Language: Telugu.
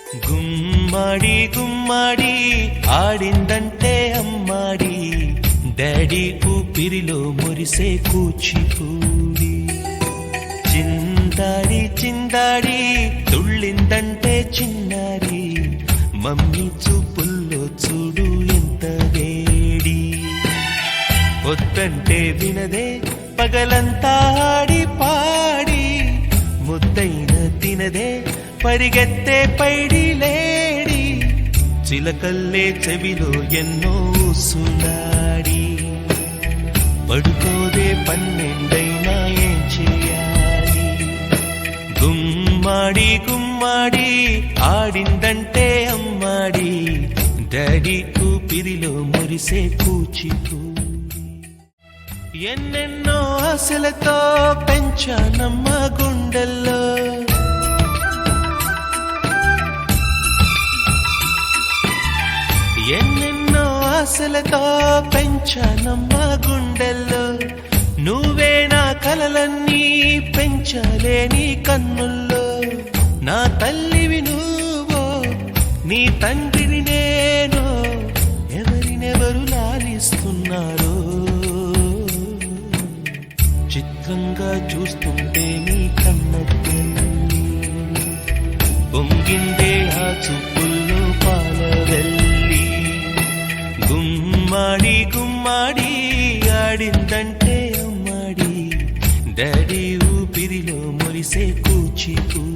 గుమ్మడి గుమ్మడి ఆడిందంటే అమ్మాడి, డాడీ ఊపిరిలో మురిసే కూచిపూడి. చిందాడి చిందాడి తుళ్ళిందంటే చిన్నారి, మమ్మీ చూపుల్లో చూడు ఎంత వేడి. వద్దంటే వినదే పగలంతా ఆడి పాడి, ముద్దైన తినదే పరిగెత్తే పైడి లేడి. చిలకల్లే చెవిలో ఎన్నో సునాడి, పడుకోదే పన్నెండైనా ఏం చేయాలి. గుమ్మాడి గుమ్మాడి ఆడిందంటే అమ్మాడి, డాడీ ఊపిరిలో మురిసే కూచిపూడి. ఎన్నెన్నో ఆశలతో పెంచానమ్మ గుండెల్లో, ఎన్నెన్నో ఆశలతో పెంచానమ్మ గుండెల్లో. నువ్వే నా కలలన్నీ పెంచాలే నీ కన్నుల్లో. నా తల్లివి నువ్వో, నీ తండ్రిని నేను, ఎవరినెవరు లాలిస్తున్నారో. చిత్రంగా చూస్తుంటే నీ కన్నట్టు పొంగిందే ఆ చూపుల్లో పాలవెల్లి. గుమ్మాడి గుమ్మాడి ఆడిందంటే అమ్మాడి, డాడీ ఊపిరిలో మురిసే కూచిపూడి.